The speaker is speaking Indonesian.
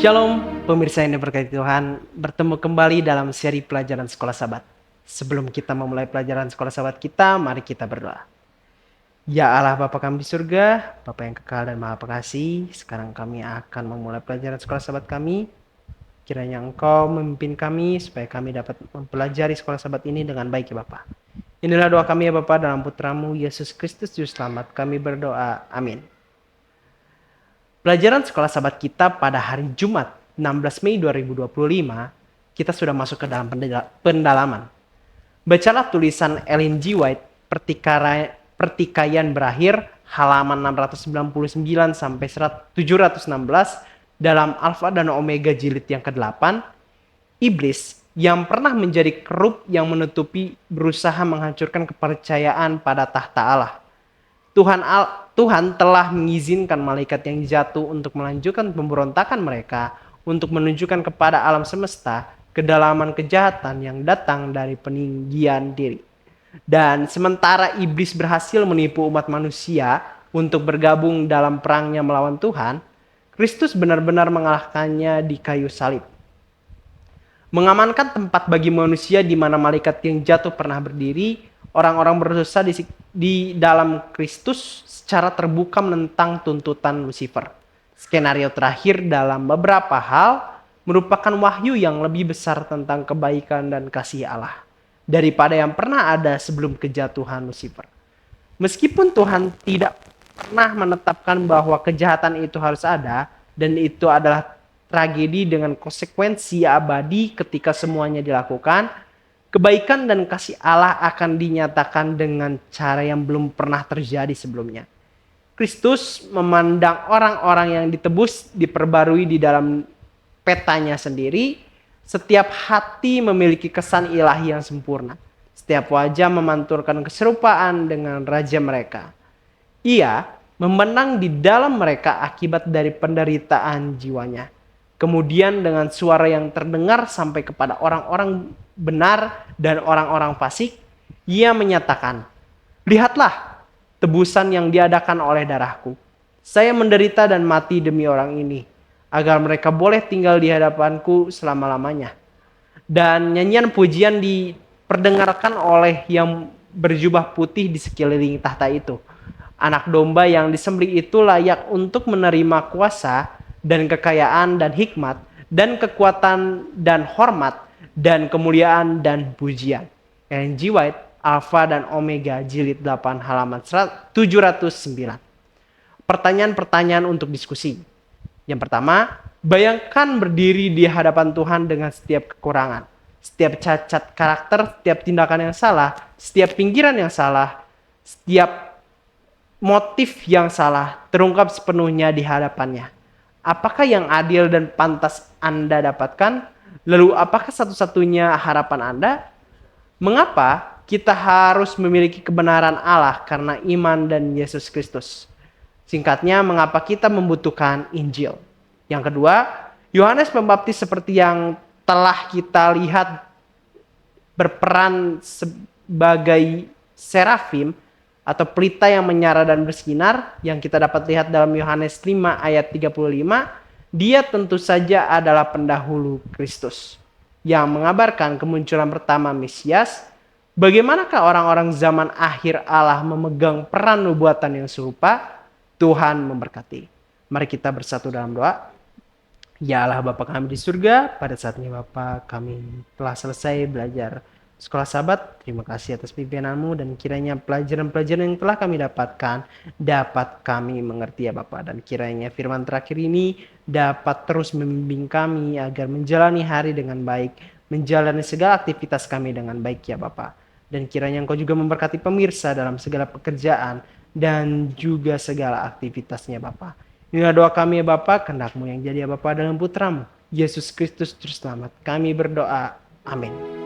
Shalom, pemirsa yang diberkati Tuhan. Bertemu kembali dalam seri pelajaran Sekolah Sabat. Sebelum kita memulai pelajaran Sekolah Sabat kita, mari kita berdoa. Ya Allah Bapa kami di surga, Bapa yang kekal dan maha pengasih, sekarang kami akan memulai pelajaran Sekolah Sabat kami. Kiranya Engkau memimpin kami supaya kami dapat mempelajari Sekolah Sabat ini dengan baik ya Bapa. Inilah doa kami ya Bapa dalam Putramu Yesus Kristus Juru Selamat. Kami berdoa, amin. Pelajaran Sekolah Sabat kita pada hari Jumat 16 Mei 2025, kita sudah masuk ke dalam pendalaman. Bacalah tulisan Ellen G. White, Pertikaian Berakhir, halaman 699 sampai 716 dalam Alfa dan Omega jilid yang ke-8. Iblis yang pernah menjadi kerup yang menutupi berusaha menghancurkan kepercayaan pada tahta Allah. Tuhan telah mengizinkan malaikat yang jatuh untuk melanjutkan pemberontakan mereka untuk menunjukkan kepada alam semesta kedalaman kejahatan yang datang dari peninggian diri. Dan sementara iblis berhasil menipu umat manusia untuk bergabung dalam perangnya melawan Tuhan, Kristus benar-benar mengalahkannya di kayu salib. Mengamankan tempat bagi manusia di mana malaikat yang jatuh pernah berdiri, orang-orang berdosa di dalam Kristus secara terbuka menentang tuntutan Lucifer. Skenario terakhir dalam beberapa hal merupakan wahyu yang lebih besar tentang kebaikan dan kasih Allah daripada yang pernah ada sebelum kejatuhan Lucifer. Meskipun Tuhan tidak pernah menetapkan bahwa kejahatan itu harus ada dan itu adalah tragedi dengan konsekuensi abadi ketika semuanya dilakukan, kebaikan dan kasih Allah akan dinyatakan dengan cara yang belum pernah terjadi sebelumnya. Kristus memandang orang-orang yang ditebus diperbarui di dalam petanya sendiri. Setiap hati memiliki kesan ilahi yang sempurna. Setiap wajah memanturkan keserupaan dengan raja mereka. Ia memenang di dalam mereka akibat dari penderitaan jiwanya. Kemudian dengan suara yang terdengar sampai kepada orang-orang benar dan orang-orang fasik, ia menyatakan, "Lihatlah tebusan yang diadakan oleh darahku. Saya menderita dan mati demi orang ini, agar mereka boleh tinggal di hadapanku selama-lamanya." Dan nyanyian pujian diperdengarkan oleh yang berjubah putih di sekeliling tahta itu. Anak domba yang disembelih itu layak untuk menerima kuasa dan kekayaan dan hikmat dan kekuatan dan hormat dan kemuliaan dan pujian. Ellen G. White, Alfa dan Omega jilid 8 halaman 709. Pertanyaan-pertanyaan untuk diskusi. Yang pertama, bayangkan berdiri di hadapan Tuhan dengan setiap kekurangan, setiap cacat karakter, setiap tindakan yang salah, setiap pinggiran yang salah, setiap motif yang salah terungkap sepenuhnya di hadapannya. Apakah yang adil dan pantas Anda dapatkan? Lalu apakah satu-satunya harapan Anda? Mengapa kita harus memiliki kebenaran Allah karena iman dan Yesus Kristus? Singkatnya, mengapa kita membutuhkan Injil? Yang kedua, Yohanes Pembaptis seperti yang telah kita lihat berperan sebagai serafim atau pelita yang menyala dan bersinar yang kita dapat lihat dalam Yohanes 5 ayat 35, dia tentu saja adalah pendahulu Kristus yang mengabarkan kemunculan pertama Mesias. Bagaimanakah orang-orang zaman akhir Allah memegang peran nubuatan yang serupa? Tuhan memberkati. Mari kita bersatu dalam doa. Ya Allah Bapa kami di surga, pada saat ini Bapa kami telah selesai belajar Sekolah Sabat. Terima kasih atas pimpinan-Mu dan kiranya pelajaran-pelajaran yang telah kami dapatkan dapat kami mengerti ya Bapak. Dan kiranya firman terakhir ini dapat terus membimbing kami agar menjalani hari dengan baik, menjalani segala aktivitas kami dengan baik ya Bapak. Dan kiranya Engkau juga memberkati pemirsa dalam segala pekerjaan dan juga segala aktivitasnya Bapak. Inilah doa kami ya Bapak, kehendak-Mu yang jadi ya Bapak dalam Putra-Mu, Yesus Kristus Juru Selamat. Kami berdoa, amin.